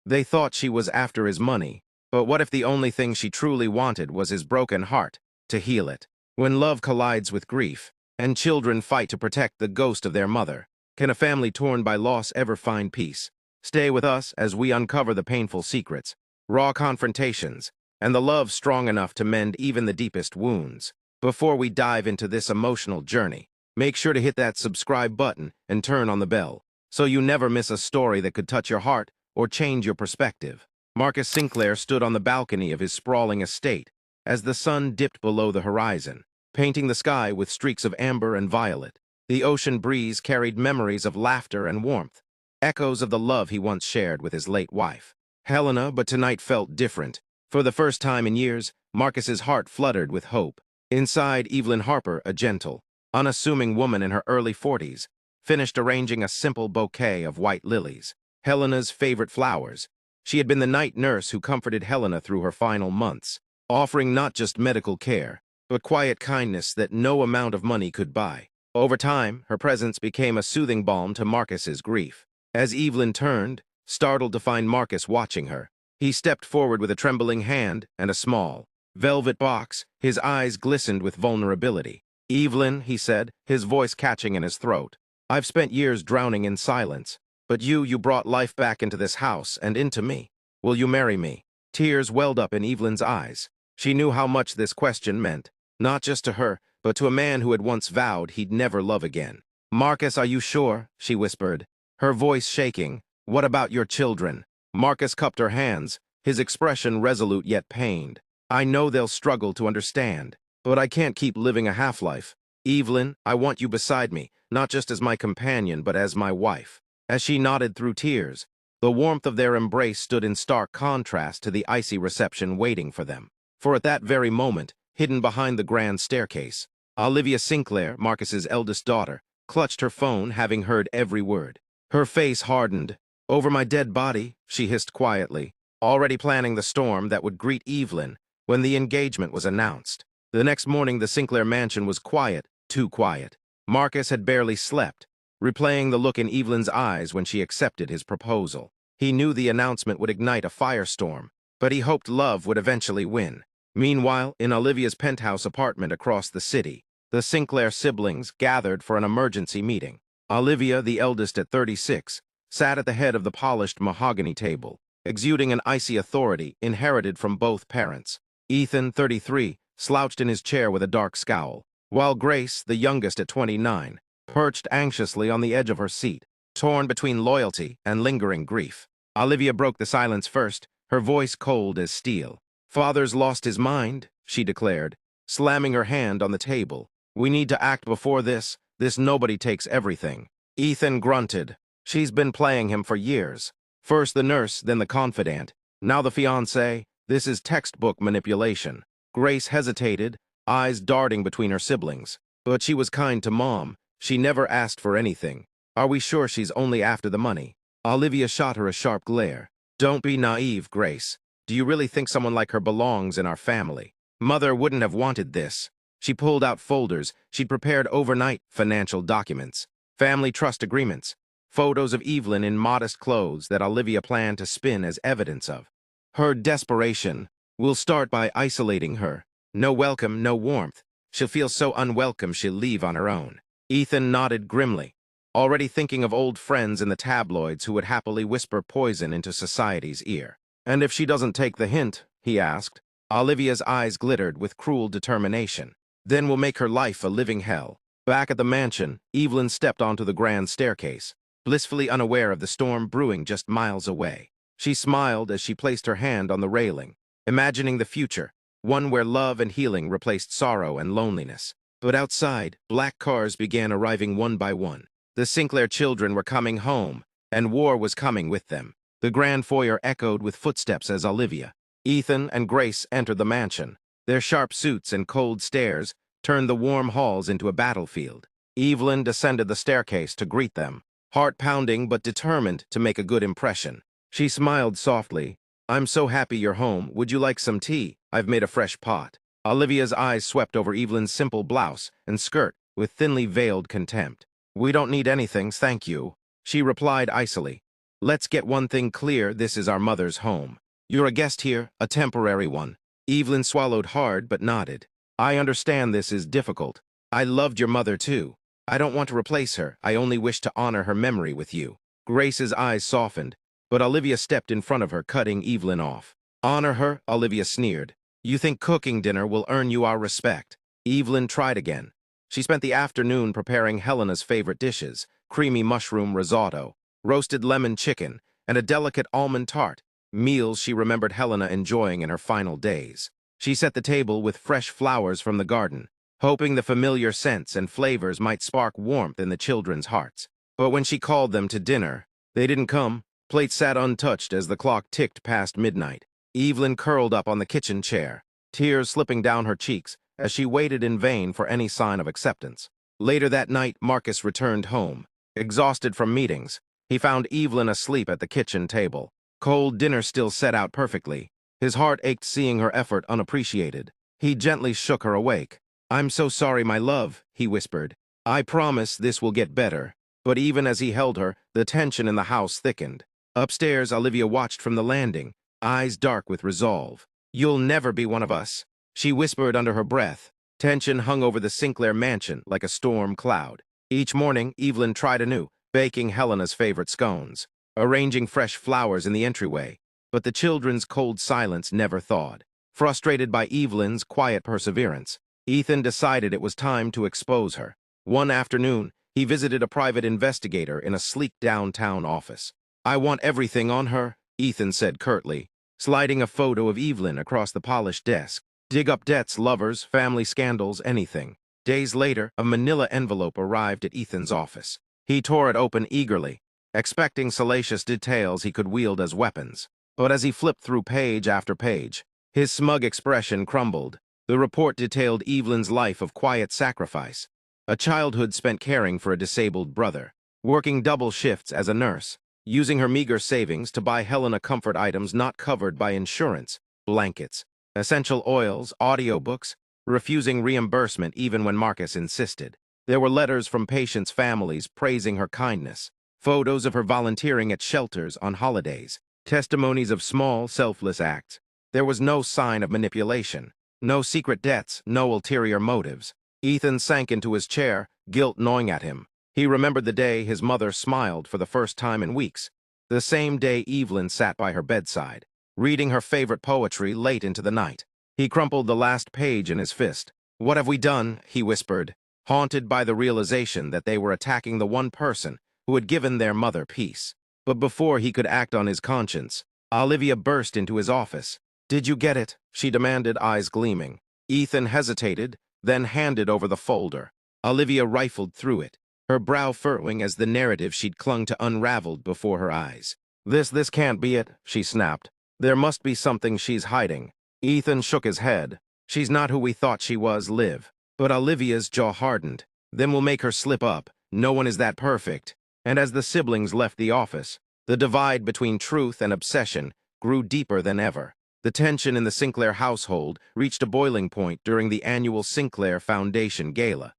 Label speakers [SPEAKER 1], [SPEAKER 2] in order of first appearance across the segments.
[SPEAKER 1] They thought she was after his money, but what if the only thing she truly wanted was his broken heart, to heal it? When love collides with grief, and children fight to protect the ghost of their mother, can a family torn by loss ever find peace? Stay with us as we uncover the painful secrets, raw confrontations, and the love strong enough to mend even the deepest wounds. Before we dive into this emotional journey, make sure to hit that subscribe button and turn on the bell, so you never miss a story that could touch your heart or change your perspective. Marcus Sinclair stood on the balcony of his sprawling estate as the sun dipped below the horizon, painting the sky with streaks of amber and violet. The ocean breeze carried memories of laughter and warmth, echoes of the love he once shared with his late wife, Helena. But tonight felt different. For the first time in years, Marcus's heart fluttered with hope. Inside, Evelyn Harper, a gentle, unassuming woman in her early 40s, finished arranging a simple bouquet of white lilies, Helena's favorite flowers. She had been the night nurse who comforted Helena through her final months, offering not just medical care, but quiet kindness that no amount of money could buy. Over time, her presence became a soothing balm to Marcus's grief. As Evelyn turned, startled to find Marcus watching her, he stepped forward with a trembling hand and a small, velvet box. His eyes glistened with vulnerability. "Evelyn," he said, his voice catching in his throat, "I've spent years drowning in silence, but you brought life back into this house and into me. Will you marry me?" Tears welled up in Evelyn's eyes. She knew how much this question meant, not just to her, but to a man who had once vowed he'd never love again. "Marcus, are you sure?" she whispered, her voice shaking. "What about your children?" Marcus cupped her hands, his expression resolute yet pained. "I know they'll struggle to understand, but I can't keep living a half-life. Evelyn, I want you beside me, not just as my companion, but as my wife." As she nodded through tears, the warmth of their embrace stood in stark contrast to the icy reception waiting for them. For at that very moment, hidden behind the grand staircase, Olivia Sinclair, Marcus's eldest daughter, clutched her phone, having heard every word. Her face hardened. "Over my dead body," she hissed quietly, already planning the storm that would greet Evelyn when the engagement was announced. The next morning, the Sinclair mansion was quiet, too quiet. Marcus had barely slept, replaying the look in Evelyn's eyes when she accepted his proposal. He knew the announcement would ignite a firestorm, but he hoped love would eventually win. Meanwhile, in Olivia's penthouse apartment across the city, the Sinclair siblings gathered for an emergency meeting. Olivia, the eldest at 36, sat at the head of the polished mahogany table, exuding an icy authority inherited from both parents. Ethan, 33, slouched in his chair with a dark scowl, while Grace, the youngest at 29, perched anxiously on the edge of her seat, torn between loyalty and lingering grief. Olivia broke the silence first, her voice cold as steel. "Father's lost his mind," she declared, slamming her hand on the table. "We need to act before this nobody takes everything." Ethan grunted. She's been playing him for years. First the nurse, then the confidant, now the fiancé. This is textbook manipulation. Grace hesitated, eyes darting between her siblings. "But she was kind to Mom. She never asked for anything. Are we sure she's only after the money?" Olivia shot her a sharp glare. "Don't be naive, Grace. Do you really think someone like her belongs in our family? Mother wouldn't have wanted this." She pulled out folders she'd prepared overnight: financial documents, family trust agreements, photos of Evelyn in modest clothes that Olivia planned to spin as evidence of her desperation. "We'll start by isolating her. No welcome, no warmth. She'll feel so unwelcome she'll leave on her own." Ethan nodded grimly, already thinking of old friends in the tabloids who would happily whisper poison into society's ear. "And if she doesn't take the hint?" he asked. Olivia's eyes glittered with cruel determination. "Then we'll make her life a living hell." Back at the mansion, Evelyn stepped onto the grand staircase, blissfully unaware of the storm brewing just miles away. She smiled as she placed her hand on the railing, imagining the future, one where love and healing replaced sorrow and loneliness. But outside, black cars began arriving one by one. The Sinclair children were coming home, and war was coming with them. The grand foyer echoed with footsteps as Olivia, Ethan, and Grace entered the mansion. Their sharp suits and cold stares turned the warm halls into a battlefield. Evelyn descended the staircase to greet them, heart pounding but determined to make a good impression. She smiled softly. "I'm so happy you're home. Would you like some tea? I've made a fresh pot." Olivia's eyes swept over Evelyn's simple blouse and skirt with thinly veiled contempt. "We don't need anything, thank you," she replied icily. Let's get one thing clear, this is our mother's home. You're a guest here, a temporary one. Evelyn swallowed hard but nodded. I understand this is difficult. I loved your mother too. I don't want to replace her, I only wish to honor her memory with you. Grace's eyes softened, but Olivia stepped in front of her, cutting Evelyn off. Honor her? Olivia sneered. You think cooking dinner will earn you our respect? Evelyn tried again. She spent the afternoon preparing Helena's favorite dishes, creamy mushroom risotto, roasted lemon chicken, and a delicate almond tart, meals she remembered Helena enjoying in her final days. She set the table with fresh flowers from the garden, hoping the familiar scents and flavors might spark warmth in the children's hearts. But when she called them to dinner, they didn't come. Plates sat untouched as the clock ticked past midnight. Evelyn curled up on the kitchen chair, tears slipping down her cheeks as she waited in vain for any sign of acceptance. Later that night, Marcus returned home. Exhausted from meetings, he found Evelyn asleep at the kitchen table. Cold dinner still set out perfectly. His heart ached seeing her effort unappreciated. He gently shook her awake. I'm so sorry, my love, he whispered. I promise this will get better. But even as he held her, the tension in the house thickened. Upstairs, Olivia watched from the landing, eyes dark with resolve. You'll never be one of us, she whispered under her breath. Tension hung over the Sinclair mansion like a storm cloud. Each morning, Evelyn tried anew, baking Helena's favorite scones, arranging fresh flowers in the entryway. But the children's cold silence never thawed. Frustrated by Evelyn's quiet perseverance, Ethan decided it was time to expose her. One afternoon, he visited a private investigator in a sleek downtown office. I want everything on her, Ethan said curtly, sliding a photo of Evelyn across the polished desk. Dig up debts, lovers, family scandals, anything. Days later, a manila envelope arrived at Ethan's office. He tore it open eagerly, expecting salacious details he could wield as weapons. But as he flipped through page after page, his smug expression crumbled. The report detailed Evelyn's life of quiet sacrifice, a childhood spent caring for a disabled brother, working double shifts as a nurse, using her meager savings to buy Helena comfort items not covered by insurance, blankets, essential oils, audiobooks, refusing reimbursement even when Marcus insisted. There were letters from patients' families praising her kindness, photos of her volunteering at shelters on holidays, testimonies of small, selfless acts. There was no sign of manipulation, no secret debts, no ulterior motives. Ethan sank into his chair, guilt gnawing at him. He remembered the day his mother smiled for the first time in weeks, the same day Evelyn sat by her bedside, reading her favorite poetry late into the night. He crumpled the last page in his fist. What have we done? He whispered, haunted by the realization that they were attacking the one person who had given their mother peace. But before he could act on his conscience, Olivia burst into his office. Did you get it? She demanded, eyes gleaming. Ethan hesitated, then handed over the folder. Olivia rifled through it, her brow furrowing as the narrative she'd clung to unraveled before her eyes. This can't be it, she snapped. There must be something she's hiding. Ethan shook his head. She's not who we thought she was, Liv. But Olivia's jaw hardened. Then we'll make her slip up. No one is that perfect. And as the siblings left the office, the divide between truth and obsession grew deeper than ever. The tension in the Sinclair household reached a boiling point during the annual Sinclair Foundation Gala,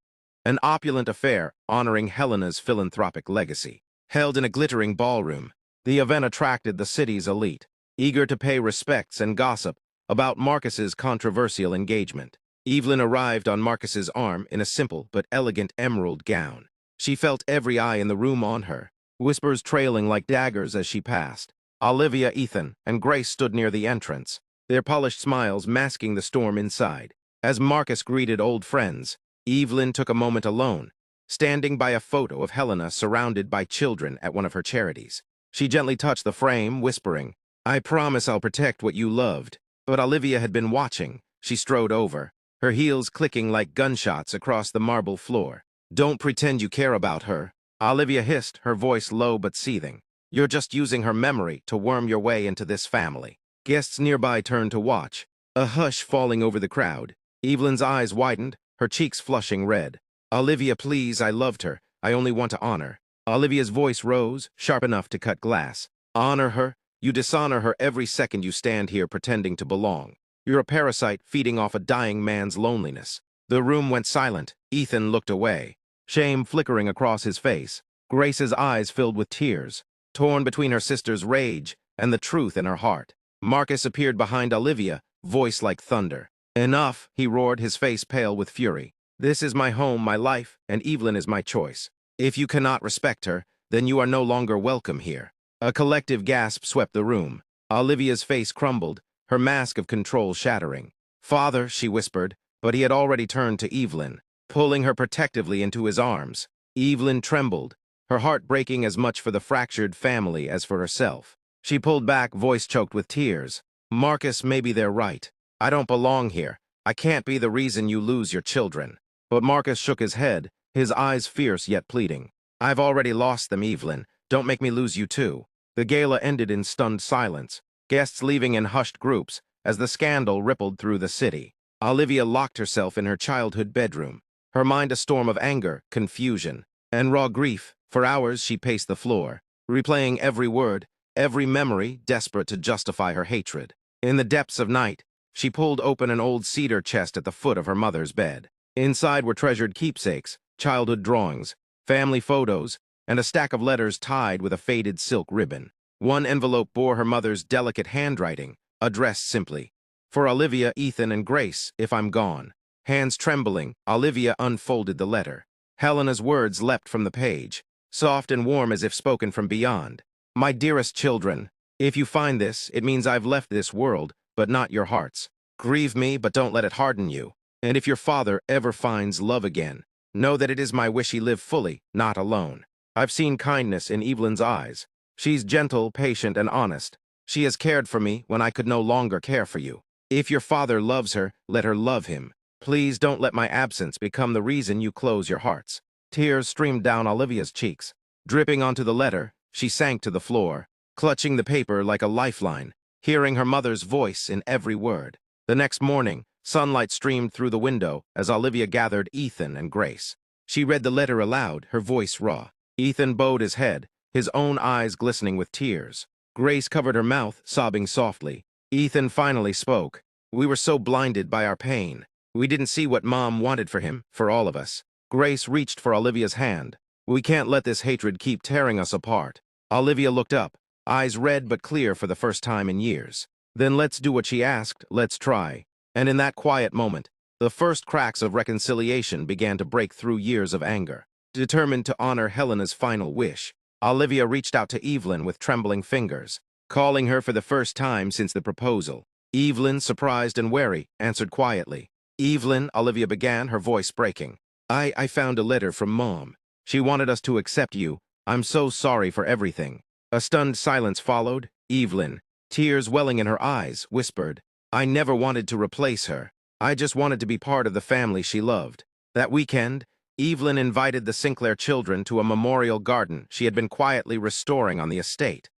[SPEAKER 1] an opulent affair honoring Helena's philanthropic legacy. Held in a glittering ballroom, the event attracted the city's elite, eager to pay respects and gossip about Marcus's controversial engagement. Evelyn arrived on Marcus's arm in a simple but elegant emerald gown. She felt every eye in the room on her, whispers trailing like daggers as she passed. Olivia, Ethan, and Grace stood near the entrance, their polished smiles masking the storm inside. As Marcus greeted old friends, Evelyn took a moment alone, standing by a photo of Helena surrounded by children at one of her charities. She gently touched the frame, whispering, I promise I'll protect what you loved. But Olivia had been watching. She strode over, her heels clicking like gunshots across the marble floor. Don't pretend you care about her, Olivia hissed, her voice low but seething. You're just using her memory to worm your way into this family. Guests nearby turned to watch, a hush falling over the crowd. Evelyn's eyes widened, her cheeks flushing red. Olivia, please, I loved her. I only want to honor. Olivia's voice rose, sharp enough to cut glass. Honor her? You dishonor her every second you stand here pretending to belong. You're a parasite feeding off a dying man's loneliness. The room went silent. Ethan looked away, shame flickering across his face. Grace's eyes filled with tears. torn between her sister's rage and the truth in her heart. Marcus appeared behind Olivia, voice like thunder. "Enough," he roared, his face pale with fury. "This is my home, my life, and Evelyn is my choice. If you cannot respect her, then you are no longer welcome here." A collective gasp swept the room. Olivia's face crumbled, her mask of control shattering. "Father," she whispered, but he had already turned to Evelyn, pulling her protectively into his arms. Evelyn trembled, her heart breaking as much for the fractured family as for herself. She pulled back, voice choked with tears. "Marcus, maybe they're right. I don't belong here. I can't be the reason you lose your children." But Marcus shook his head, his eyes fierce yet pleading. "I've already lost them, Evelyn. Don't make me lose you too." The gala ended in stunned silence, guests leaving in hushed groups as the scandal rippled through the city. Olivia locked herself in her childhood bedroom, her mind a storm of anger, confusion, and raw grief. For hours she paced the floor, replaying every word, every memory, desperate to justify her hatred. In the depths of night, she pulled open an old cedar chest at the foot of her mother's bed. Inside were treasured keepsakes, childhood drawings, family photos, and a stack of letters tied with a faded silk ribbon. One envelope bore her mother's delicate handwriting, addressed simply, "For Olivia, Ethan, and Grace, if I'm gone." Hands trembling, Olivia unfolded the letter. Helena's words leapt from the page, soft and warm as if spoken from beyond. "My dearest children, if you find this, it means I've left this world, but not your hearts. Grieve me, but don't let it harden you. And if your father ever finds love again, know that it is my wish he live fully, not alone. I've seen kindness in Evelyn's eyes. She's gentle, patient, and honest. She has cared for me when I could no longer care for you. If your father loves her, let her love him. Please don't let my absence become the reason you close your hearts." Tears streamed down Olivia's cheeks. Dripping onto the letter, she sank to the floor, clutching the paper like a lifeline, hearing her mother's voice in every word. The next morning, sunlight streamed through the window as Olivia gathered Ethan and Grace. She read the letter aloud, her voice raw. Ethan bowed his head, his own eyes glistening with tears. Grace covered her mouth, sobbing softly. Ethan finally spoke. "We were so blinded by our pain. We didn't see what Mom wanted for him, for all of us." Grace reached for Olivia's hand. "We can't let this hatred keep tearing us apart." Olivia looked up, eyes red but clear for the first time in years. "Then let's do what she asked, let's try." And in that quiet moment, the first cracks of reconciliation began to break through years of anger. Determined to honor Helena's final wish, Olivia reached out to Evelyn with trembling fingers, calling her for the first time since the proposal. Evelyn, surprised and wary, answered quietly. "Evelyn," Olivia began, her voice breaking. I found a letter from Mom. She wanted us to accept you. I'm so sorry for everything." A stunned silence followed. Evelyn, tears welling in her eyes, whispered, "I never wanted to replace her. I just wanted to be part of the family she loved." That weekend, Evelyn invited the Sinclair children to a memorial garden she had been quietly restoring on the estate.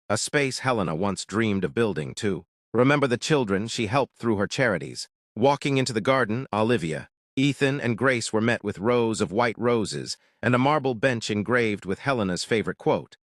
[SPEAKER 1] A space Helena once dreamed of building, too. Remember the children she helped through her charities. Walking into the garden, Olivia, Ethan, and Grace were met with rows of white roses and a marble bench engraved with Helena's favorite quote.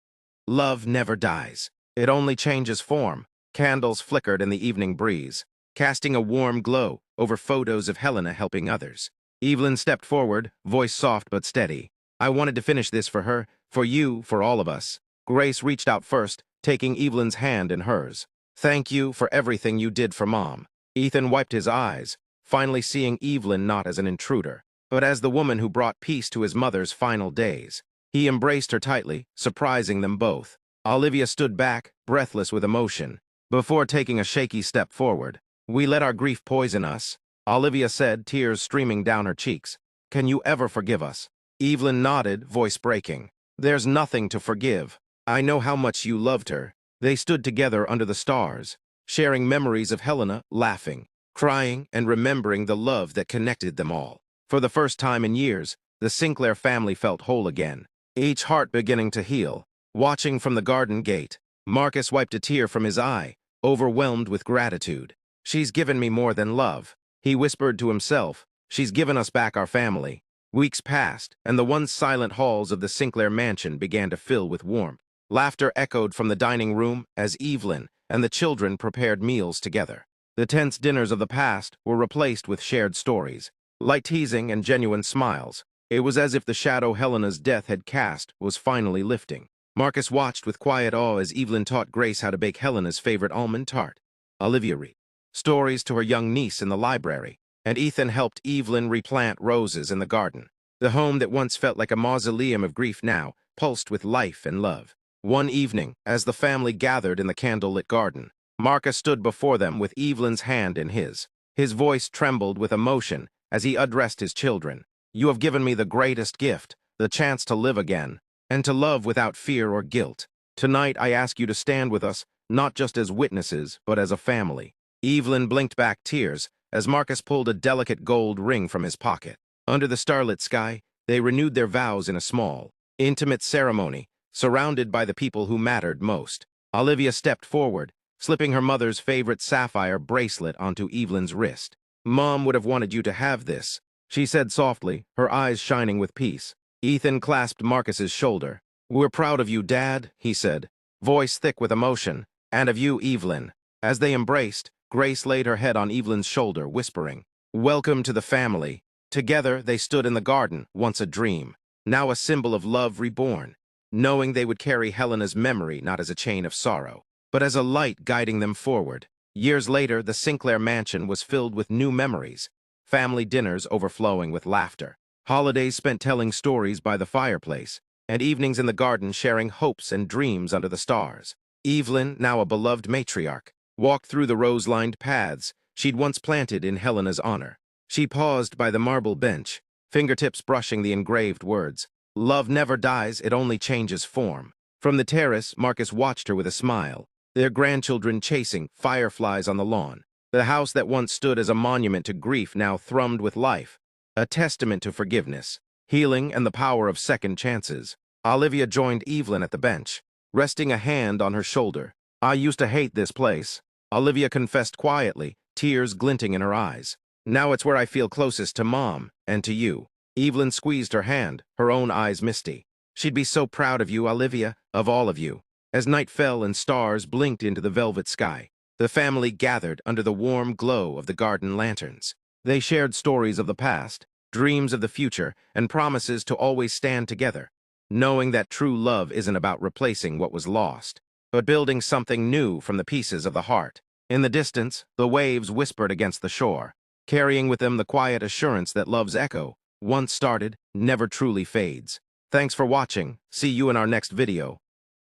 [SPEAKER 1] "Love never dies. It only changes form." Candles flickered in the evening breeze, casting a warm glow over photos of Helena helping others. Evelyn stepped forward, voice soft but steady. "I wanted to finish this for her, for you, for all of us." Grace reached out first, taking Evelyn's hand in hers. "Thank you for everything you did for Mom." Ethan wiped his eyes, finally seeing Evelyn not as an intruder, but as the woman who brought peace to his mother's final days. He embraced her tightly, surprising them both. Olivia stood back, breathless with emotion, before taking a shaky step forward. "We let our grief poison us," Olivia said, tears streaming down her cheeks. "Can you ever forgive us?" Evelyn nodded, voice breaking. "There's nothing to forgive. I know how much you loved her." They stood together under the stars, sharing memories of Helena, laughing, crying, and remembering the love that connected them all. For the first time in years, the Sinclair family felt whole again, each heart beginning to heal. Watching from the garden gate, Marcus wiped a tear from his eye, overwhelmed with gratitude. "She's given me more than love," he whispered to himself. "She's given us back our family." Weeks passed, and the once silent halls of the Sinclair mansion began to fill with warmth. Laughter echoed from the dining room as Evelyn and the children prepared meals together. The tense dinners of the past were replaced with shared stories, light teasing and genuine smiles. It was as if the shadow Helena's death had cast was finally lifting. Marcus watched with quiet awe as Evelyn taught Grace how to bake Helena's favorite almond tart. Olivia read stories to her young niece in the library, and Ethan helped Evelyn replant roses in the garden. The home that once felt like a mausoleum of grief now pulsed with life and love. One evening, as the family gathered in the candlelit garden, Marcus stood before them with Evelyn's hand in his. His voice trembled with emotion as he addressed his children. "You have given me the greatest gift, the chance to live again, and to love without fear or guilt. Tonight I ask you to stand with us, not just as witnesses, but as a family." Evelyn blinked back tears as Marcus pulled a delicate gold ring from his pocket. Under the starlit sky, they renewed their vows in a small, intimate ceremony, surrounded by the people who mattered most. Olivia stepped forward, slipping her mother's favorite sapphire bracelet onto Evelyn's wrist. "Mom would have wanted you to have this," she said softly, her eyes shining with peace. Ethan clasped Marcus's shoulder. "We're proud of you, Dad," he said, voice thick with emotion, "and of you, Evelyn." As they embraced, Grace laid her head on Evelyn's shoulder, whispering, "Welcome to the family." Together, they stood in the garden, once a dream, now a symbol of love reborn, knowing they would carry Helena's memory not as a chain of sorrow, but as a light guiding them forward. Years later, the Sinclair mansion was filled with new memories, family dinners overflowing with laughter, holidays spent telling stories by the fireplace, and evenings in the garden sharing hopes and dreams under the stars. Evelyn, now a beloved matriarch, walked through the rose-lined paths she'd once planted in Helena's honor. She paused by the marble bench, fingertips brushing the engraved words, "Love never dies, it only changes form." From the terrace, Marcus watched her with a smile, their grandchildren chasing fireflies on the lawn. The house that once stood as a monument to grief now thrummed with life, a testament to forgiveness, healing, and the power of second chances. Olivia joined Evelyn at the bench, resting a hand on her shoulder. "I used to hate this place," Olivia confessed quietly, tears glinting in her eyes. "Now it's where I feel closest to Mom, and to you." Evelyn squeezed her hand, her own eyes misty. "She'd be so proud of you, Olivia, of all of you." As night fell and stars blinked into the velvet sky, the family gathered under the warm glow of the garden lanterns. They shared stories of the past, dreams of the future, and promises to always stand together, knowing that true love isn't about replacing what was lost, but building something new from the pieces of the heart. In the distance, the waves whispered against the shore, carrying with them the quiet assurance that love's echo, once started, never truly fades. Thanks for watching. See you in our next video.